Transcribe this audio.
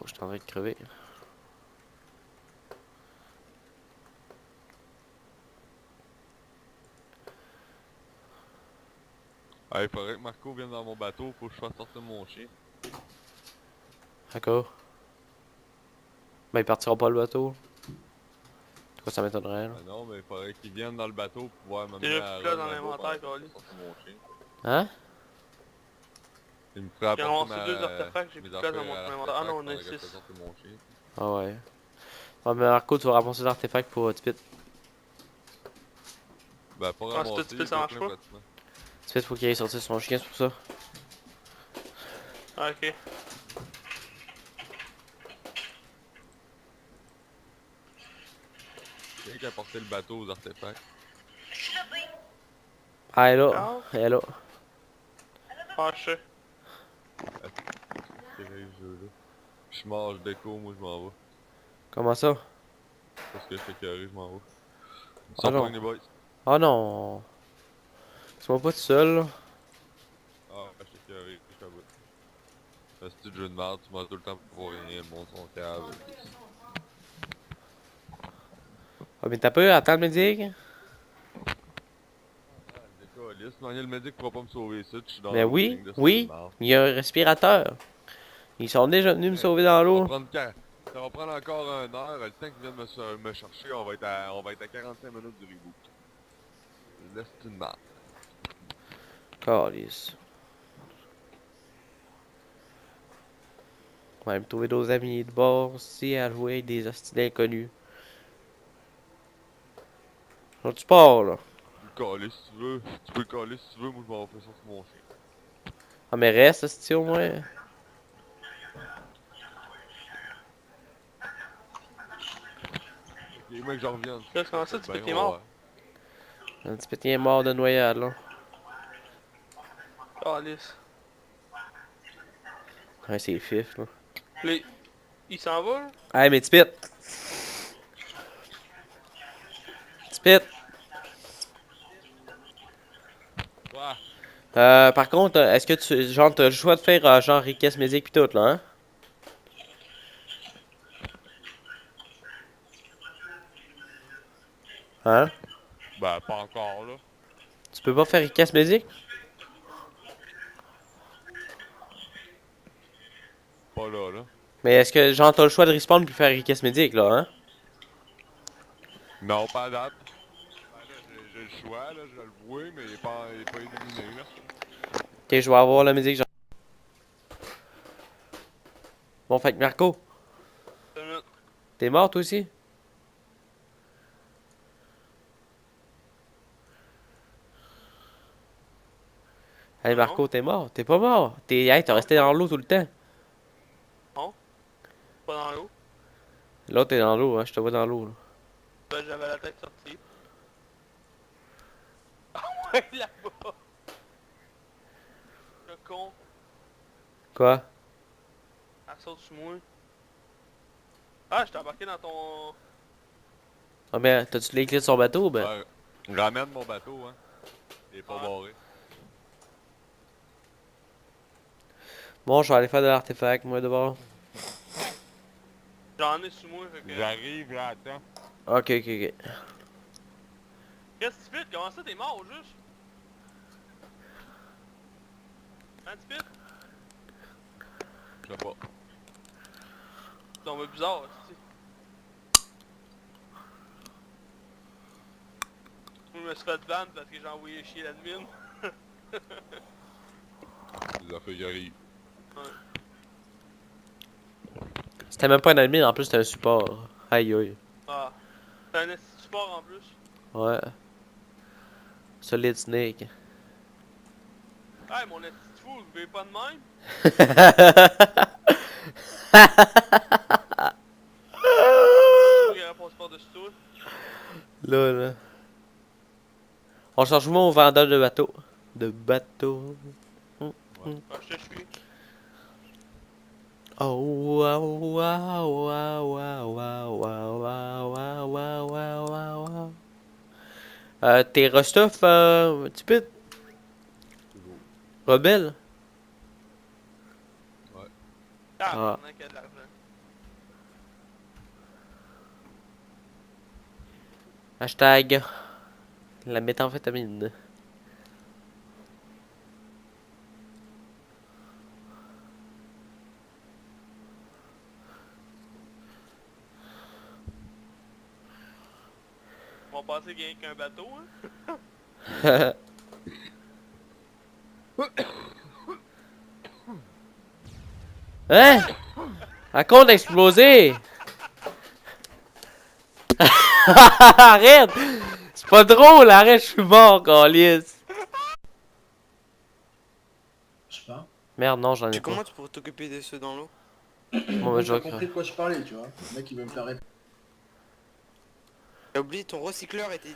je suis en train de crever. Ah, il faudrait que Marco vienne dans mon bateau, faut que je fasse sortir mon chien. D'accord. Ben, ils partiront pas le bateau. Quoi, ça m'étonnerait, là. Ah non, mais il faudrait qu'il vienne dans le bateau pour pouvoir m'amener Déjà à plus là Run dans là-bas pendant l'inventaire, que je Carlis. fais sortir mon chien. Hein? Il me ferait J'ai apporter ramassé 2 artefacts, j'ai mes plus de place dans affaires mon à inventaire. Ah non, l'artefact on a pendant que je fais 6. sortir mon chien. Ah ouais. Ouais, mais Marco, tu vas ramasser l'artefact pour Tipit. Ben, pas Ah, c'est ramasser, petit il peu, est ça déjà marche plein pas? pratiquement. Tipit, faut qu'il aille sortir son chien, c'est pour ça. Ah, ok. Quelqu'un qui a porté le bateau aux artefacts. Ah, elle est là. Ciao. Elle est là. Ah, je sais. C'est vrai, ce jeu-là. Je suis mort, je déco, moi je m'en vais. Comment ça? Parce que je suis écœuré, je m'en vais. Ah Sans non. point les boys. Ah non. Laisse-moi pas tout seul, là. Ah, je suis écœuré, je t'avoue. Un petit jeu de merde, tu m'as tout le temps pour rien, mon son cave. Ah, mais t'as peur, attends le médic. Ah, décaliste, Manuel me dit qu'il pourra pas me sauver ça, je suis dans Mais l'eau, oui, ligne de style de oui. merde. Il y a un respirateur. Ils sont déjà venus me Hey, sauver dans ça va l'eau. prendre ça va prendre encore 1 heure, le temps qu'ils viennent me chercher, on va être à 45 minutes du reboot. Laisse une merde. Calice. On va me trouver d'autres amis de bord aussi à jouer avec des hosties inconnus. Là, tu pars, là. Tu peux le caler si tu veux, tu peux le caler si tu veux, moi je m'en vais faire sortir mon chien. Ah, mais reste, hostie, au moins. Ok, mec, j'en reviens. Là, comment ça, tu peux Ben, t'es on va mort? voir. Un petit petit mort de noyade, là. Carlis. Ouais, c'est fif, là. Les... Il s'en va, là? Hey, mais Tipit! Tipit! Ouais. Par contre, est-ce que tu, genre, t'as le choix de faire, genre, request music pis tout, là, hein? Hein? Ben, pas encore, là. Tu peux pas faire request music? Pas là, là. Mais est-ce que, genre, t'as le choix de respawn puis faire request music, là, hein? Non, pas à date. Ben là, j'ai le choix, là, je le vois, mais il est pas illuminé, là. Ok, je vais avoir la musique, genre. Bon, fait que Marco, 2 minutes. t'es mort, toi aussi? Hey, Non, non. Marco, t'es mort? T'es pas mort? Hey, t'as Non, resté dans l'eau tout le temps. non. Pas dans l'eau. Là, t'es dans l'eau, hein, je te vois dans l'eau, là. Ben, j'avais la tête sortie. Ouais, là-bas. Le con. Quoi? Elle saute sur moi. Ah, j'étais embarqué dans ton... Ah, mais t'as-tu les clés de son bateau, ben? Ouais. Ramène mon bateau, hein. Il est pas Ouais. barré. Bon, je vais aller faire de l'artefact, moi, d'abord. J'en ai sur moi, fait que... J'arrive, là, attends. Ok, ok, ok. Qu'est-ce que tu fais? Comment ça, t'es mort, au juste? Hein, tu fais? Je sais pas. C'est tombé bizarre, aussi. Moi, je me suis fait ban parce que j'ai envoyé chier l'admin. Les affaires qui arrivent. Ouais. C'était même pas un admin, en plus, c'était un support. Aïe, aïe. Ah. T'as un esti de support en plus. Ouais. Solid Snake. Hey, mon esti de fou, vous voulez pas de même? C'est lui qui répond par-dessus tout. Là, là. On change moi au vendeur de bateau. De bateau. Ah, je te suis. Oh, wow, wow, wow, wow, wow, wow, wow, wow, wow, wow, wow, wow. T'es Rostov, tu peux Toujours. rebelle? Ouais. Ah, Ah. pendant qu'il y a de l'argent. Hashtag la méthamphétamine. On va penser qu'il y a qu'un bateau, hein. Hein? À compte d'exploser! Arrête! C'est pas drôle, arrête, je suis mort, câlisse. Je sais pas. Merde, non, j'en ai Tu pas. comment tu pourrais t'occuper de ceux dans l'eau? Bon, bah, J'ai je pas vais compris de quoi je parlais, tu vois. Le mec il veut me faire répondre. T'as oublié ton recycleur était